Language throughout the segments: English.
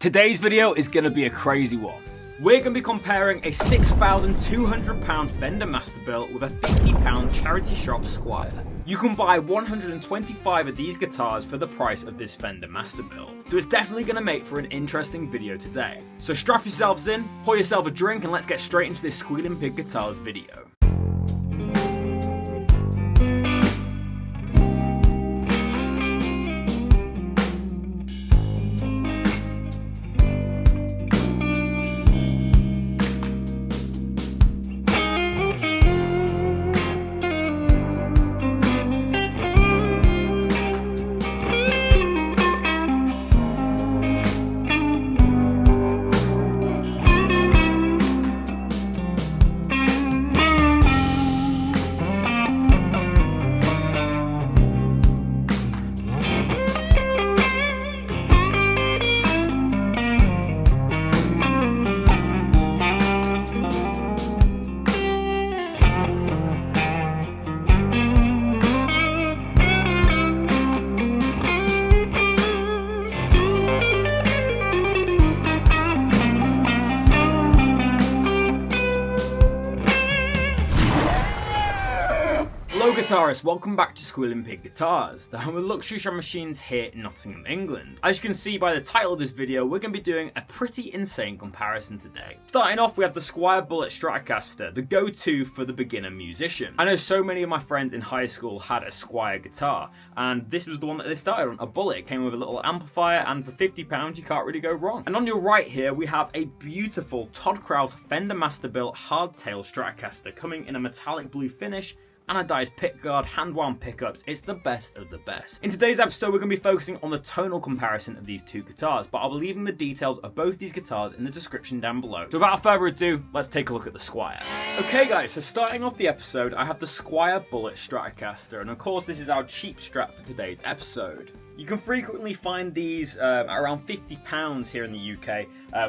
Today's video is going to be a crazy one. We're going to be comparing a £6,200 Fender Masterbuilt with a £50 charity shop Squire. You can buy 125 of these guitars for the price of this Fender Masterbuilt. So it's definitely going to make for an interesting video today. So strap yourselves in, pour yourself a drink, and let's get straight into this Squealing Pig Guitars video. Guitarists, welcome back to Squealing Pig Guitars, the home of luxury shop machines here in Nottingham, England. As you can see by the title of this video, we're going to be doing a pretty insane comparison today. Starting off, we have the Squire Bullet Stratocaster, the go-to for the beginner musician. I know so many of my friends in high school had a Squire guitar, and this was the one that they started on, a Bullet. It came with a little amplifier, and for £50 you can't really go wrong. And on your right here, we have a beautiful Todd Krause Fender Masterbuilt Hardtail Stratocaster coming in a metallic blue finish, anodized pickguard, hand-wound pickups. It's the best of the best. In today's episode, we're going to be focusing on the tonal comparison of these two guitars, but I'll be leaving the details of both these guitars in the description down below. So without further ado, let's take a look at the Squire. Okay guys, so starting off the episode, I have the Squire Bullet Stratocaster, and of course this is our cheap Strat for today's episode. You can frequently find these around £50 here in the UK,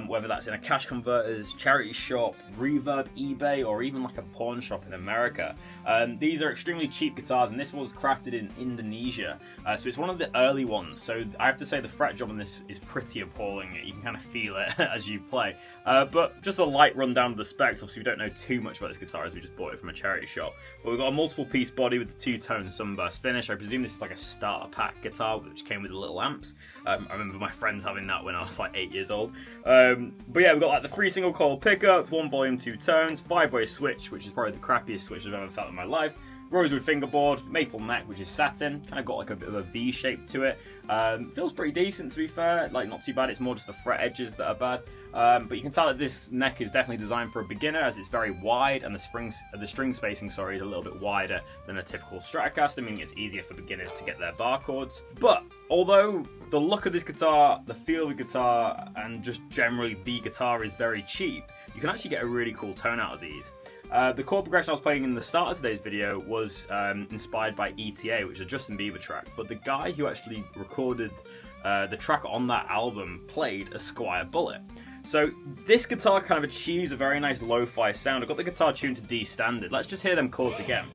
whether that's in a cash converters, charity shop, Reverb, eBay, or even like a pawn shop in America. These are extremely cheap guitars, and this was crafted in Indonesia, so it's one of the early ones. So I have to say the fret job on this is pretty appalling. You can kind of feel it as you play. But just a light rundown of the specs. Obviously we don't know too much about this guitar as we just bought it from a charity shop. But we've got a multiple piece body with the two-tone sunburst finish. I presume this is like a starter pack guitar, which came with the little amps. I remember my friends having that when I was like 8 years old. But yeah, we've got like the 3 single coil pickups, 1 volume, 2 tones, 5-way switch, which is probably the crappiest switch I've ever felt in my life. Rosewood fingerboard, maple neck, which is satin, kind of got like a bit of a V shape to it. Feels pretty decent, to be fair, like not too bad. It's more just the fret edges that are bad. But you can tell that this neck is definitely designed for a beginner, as it's very wide, and the string spacing, is a little bit wider than a typical Stratocaster, meaning it's easier for beginners to get their bar chords. But although the look of this guitar, the feel of the guitar, and just generally the guitar is very cheap, you can actually get a really cool tone out of these. The chord progression I was playing in the start of today's video was inspired by ETA, which is a Justin Bieber track, but the guy who actually recorded the track on that album played a Squire Bullet. So this guitar kind of achieves a very nice lo-fi sound. I've got the guitar tuned to D standard. Let's just hear them chords again.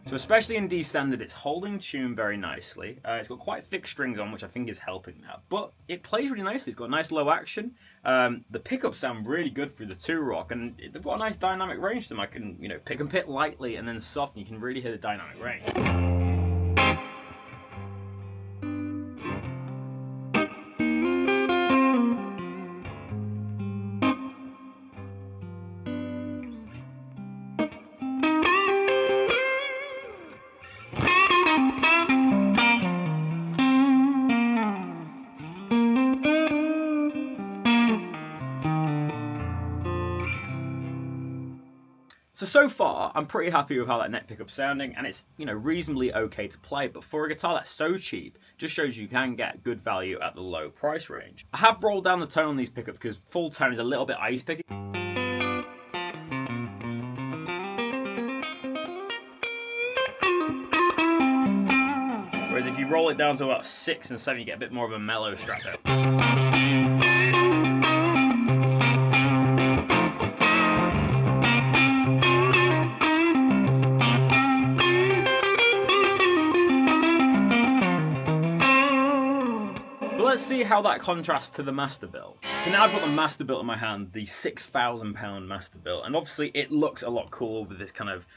So especially in D standard, it's holding tune very nicely. It's got quite thick strings on, which I think is helping that. But it plays really nicely. It's got nice low action. The pickups sound really good through the 2-rock, and they've got a nice dynamic range to them. I can, pick and pick lightly and then soft, and you can really hear the dynamic range. So far, I'm pretty happy with how that neck pickup's sounding, and it's, reasonably okay to play, but for a guitar that's so cheap, just shows you can get good value at the low price range. I have rolled down the tone on these pickups because full tone is a little bit ice picky. roll it down to about 6 and 7, you get a bit more of a mellow Strato. Let's see how that contrasts to the Masterbuilt. So now I've got the Masterbuilt in my hand, the £6,000 Masterbuilt, and obviously it looks a lot cooler with this kind of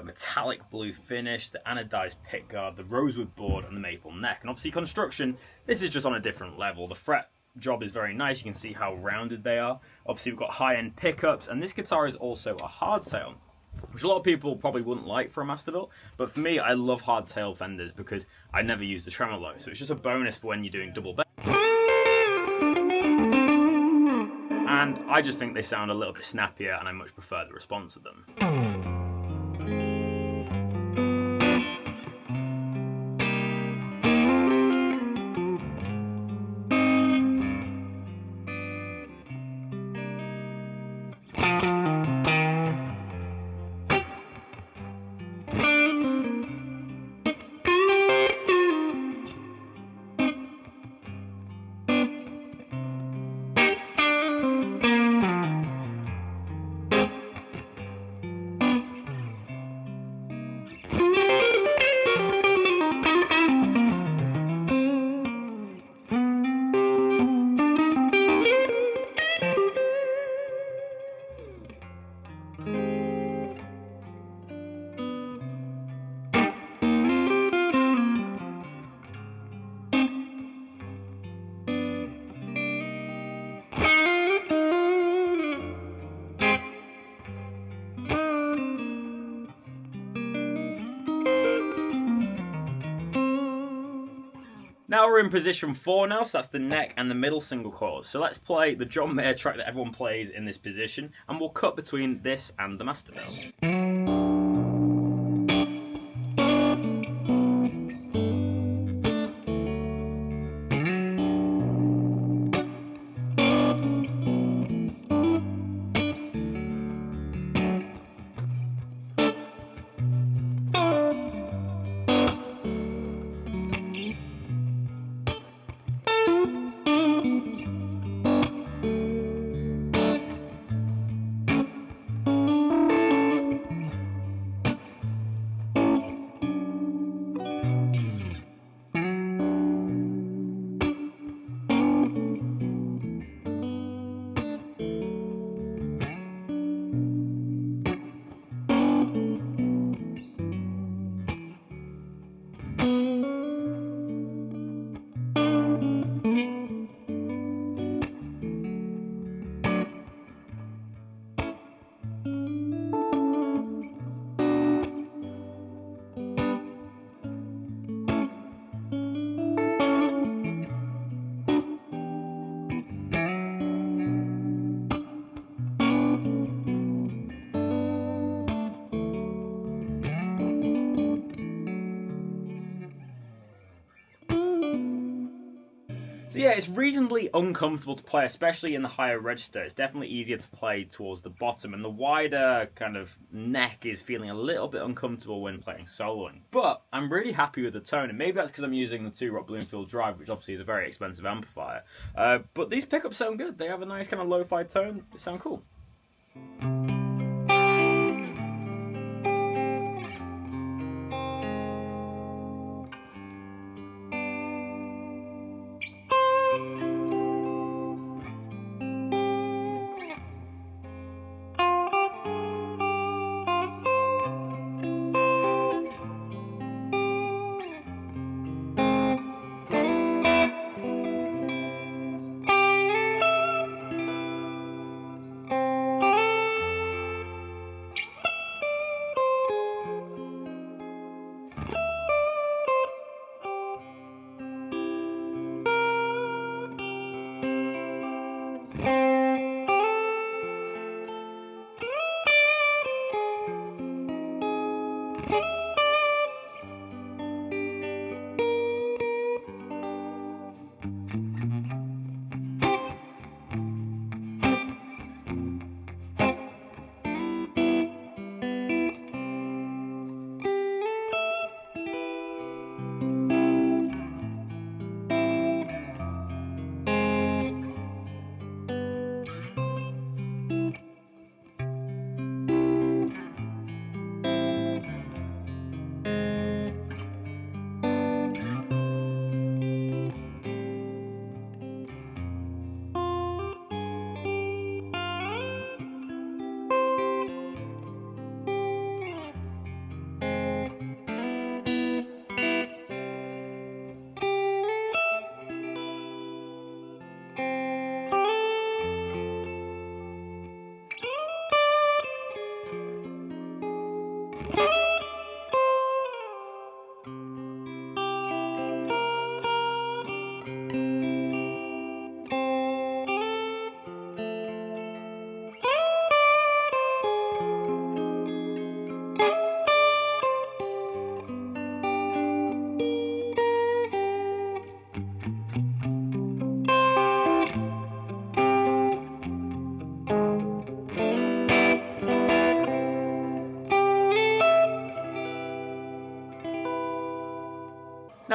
metallic blue finish, the anodized pickguard, the rosewood board, and the maple neck. And obviously construction, this is just on a different level. The fret job is very nice. You can see how rounded they are. Obviously we've got high-end pickups, and this guitar is also a hardtail, which a lot of people probably wouldn't like for a Masterbuilt, but for me, I love hardtail Fenders because I never use the tremolo, so it's just a bonus for when you're doing double bass. And I just think they sound a little bit snappier, and I much prefer the response of them. Now we're in position 4 now, so that's the neck and the middle single coils. So let's play the John Mayer track that everyone plays in this position, and we'll cut between this and the Masterbuilt. So yeah, it's reasonably uncomfortable to play, especially in the higher register. It's definitely easier to play towards the bottom, and the wider kind of neck is feeling a little bit uncomfortable when playing soloing. But I'm really happy with the tone, and maybe that's because I'm using the 2-Rock Bloomfield Drive, which obviously is a very expensive amplifier. But these pickups sound good. They have a nice kind of lo-fi tone. They sound cool.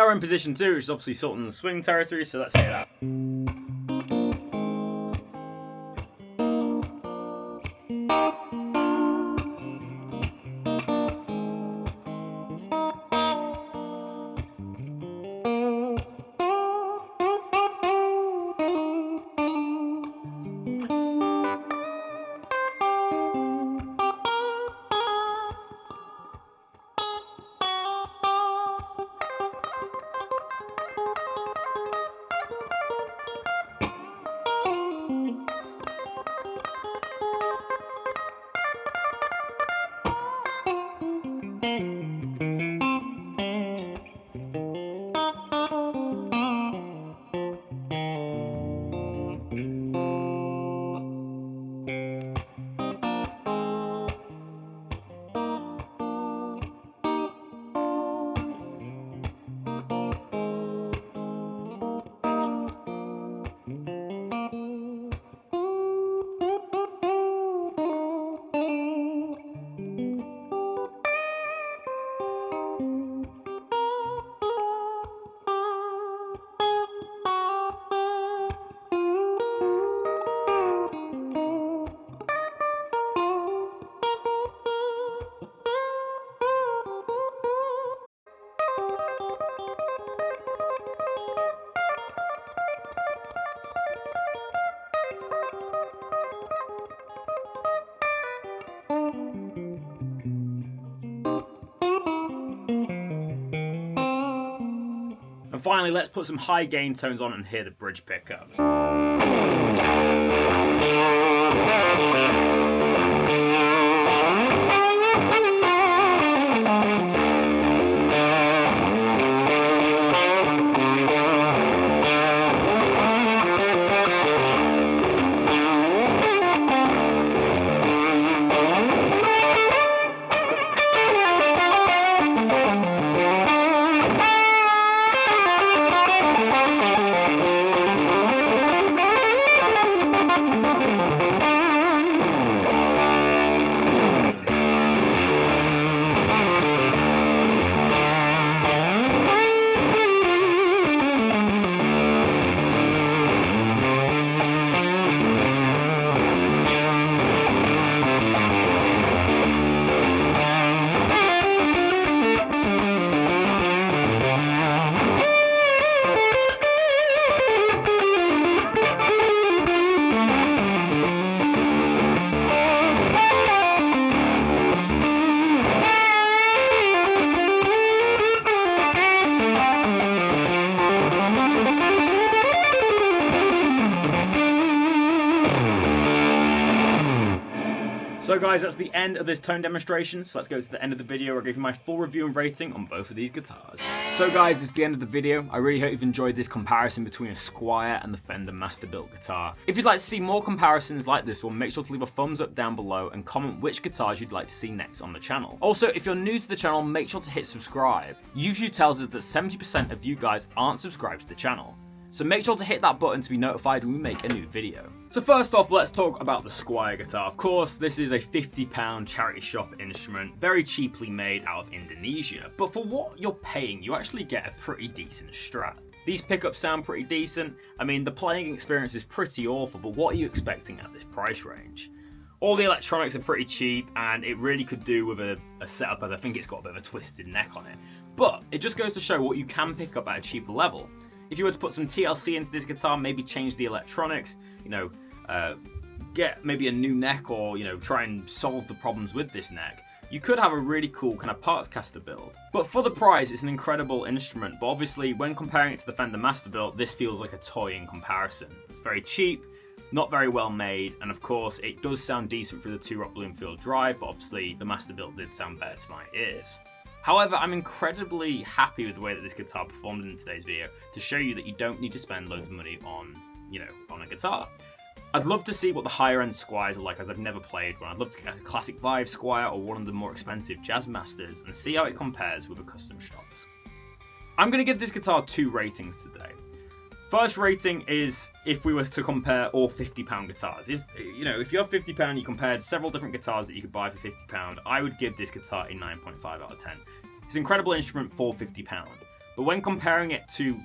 are in position 2, which is obviously sort of in the swing territory, so let's hear that. And finally, let's put some high gain tones on and hear the bridge pickup. So guys, that's the end of this tone demonstration, so let's go to the end of the video where I'll give you my full review and rating on both of these guitars. So guys, it's the end of the video. I really hope you've enjoyed this comparison between a Squire and the Fender Masterbuilt guitar. If you'd like to see more comparisons like this one, make sure to leave a thumbs up down below and comment which guitars you'd like to see next on the channel. Also, if you're new to the channel, make sure to hit subscribe. YouTube tells us that 70% of you guys aren't subscribed to the channel. So make sure to hit that button to be notified when we make a new video. So first off, let's talk about the Squire guitar. Of course, this is a £50 charity shop instrument, very cheaply made out of Indonesia. But for what you're paying, you actually get a pretty decent Strat. These pickups sound pretty decent. I mean, the playing experience is pretty awful, but what are you expecting at this price range? All the electronics are pretty cheap, and it really could do with a setup, as I think it's got a bit of a twisted neck on it. But it just goes to show what you can pick up at a cheaper level. If you were to put some TLC into this guitar, maybe change the electronics, get maybe a new neck, or try and solve the problems with this neck, you could have a really cool kind of parts caster build. But for the price, it's an incredible instrument, but obviously when comparing it to the Fender Masterbuilt, this feels like a toy in comparison. It's very cheap, not very well made, and of course it does sound decent through the 2-Rock Bloomfield drive, but obviously the Masterbuilt did sound better to my ears. However, I'm incredibly happy with the way that this guitar performed in today's video to show you that you don't need to spend loads of money on, on a guitar. I'd love to see what the higher end Squires are like, as I've never played one. I'd love to get a classic Vive Squire or one of the more expensive Jazz Masters and see how it compares with a custom shop's. I'm going to give this guitar 2 ratings today. First rating is if we were to compare all £50 guitars. If you have £50, you compared several different guitars that you could buy for £50, I would give this guitar a 9.5 out of 10. It's an incredible instrument for £50. But when comparing it to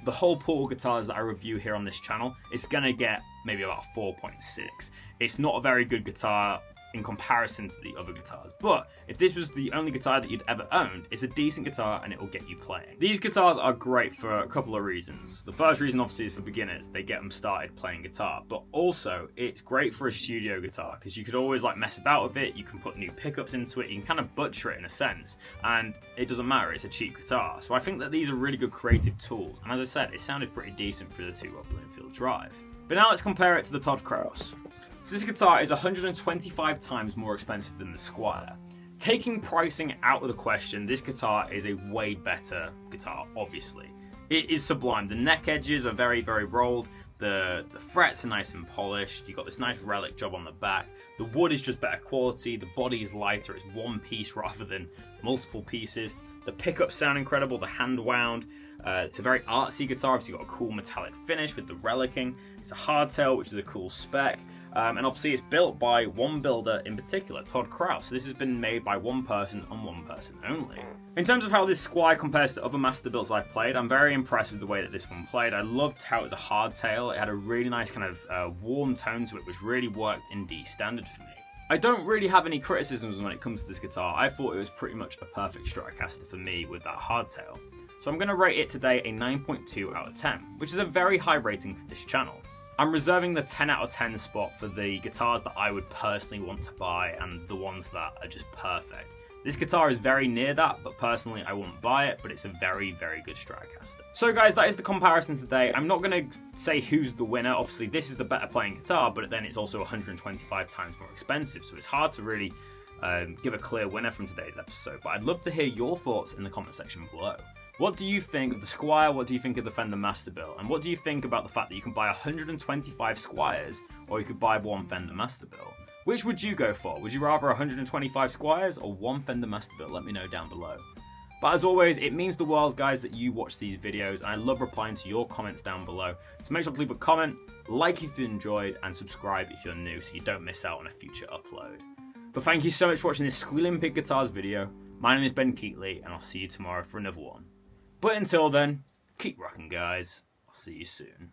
the whole pool of guitars that I review here on this channel, it's going to get maybe about 4.6. It's not a very good guitar in comparison to the other guitars, but if this was the only guitar that you'd ever owned, it's a decent guitar and it will get you playing. These guitars are great for a couple of reasons. The first reason obviously is for beginners, they get them started playing guitar, but also it's great for a studio guitar because you could always like mess about with it, you can put new pickups into it, you can kind of butcher it in a sense, and it doesn't matter, it's a cheap guitar. So I think that these are really good creative tools, and as I said, it sounded pretty decent for the 2-rod Bloomfield Drive. But now let's compare it to the Todd Krause. So this guitar is 125 times more expensive than the Squire. Taking pricing out of the question, this guitar is a way better guitar, obviously. It is sublime. The neck edges are very, very rolled. The frets are nice and polished. You've got this nice Relic job on the back. The wood is just better quality. The body is lighter. It's one piece rather than multiple pieces. The pickups sound incredible. The hand wound. It's a very artsy guitar. Obviously, you've got a cool metallic finish with the relicing. It's a hardtail, which is a cool spec. And obviously it's built by one builder in particular, Todd Krause. So this has been made by one person and one person only. In terms of how this Squire compares to other Masterbuilts I've played, I'm very impressed with the way that this one played. I loved how it was a hardtail. It had a really nice kind of warm tone to it, which really worked in D standard for me. I don't really have any criticisms when it comes to this guitar. I thought it was pretty much a perfect Stratocaster for me with that hardtail. So I'm going to rate it today a 9.2 out of 10, which is a very high rating for this channel. I'm reserving the 10 out of 10 spot for the guitars that I would personally want to buy and the ones that are just perfect. This guitar is very near that, but personally I won't buy it, but it's a very, very good Stratocaster. So guys, that is the comparison today. I'm not going to say who's the winner. Obviously this is the better playing guitar, but then it's also 125 times more expensive, so it's hard to really give a clear winner from today's episode. But I'd love to hear your thoughts in the comment section below. What do you think of the Squire? What do you think of the Fender Masterbuilt? And what do you think about the fact that you can buy 125 Squires or you could buy one Fender Masterbuilt? Which would you go for? Would you rather 125 Squires or one Fender Masterbuilt? Let me know down below. But as always, it means the world, guys, that you watch these videos, and I love replying to your comments down below. So make sure to leave a comment, like if you enjoyed, and subscribe if you're new so you don't miss out on a future upload. But thank you so much for watching this Squealing Pig Guitars video. My name is Ben Keatley, and I'll see you tomorrow for another one. But until then, keep rocking, guys. I'll see you soon.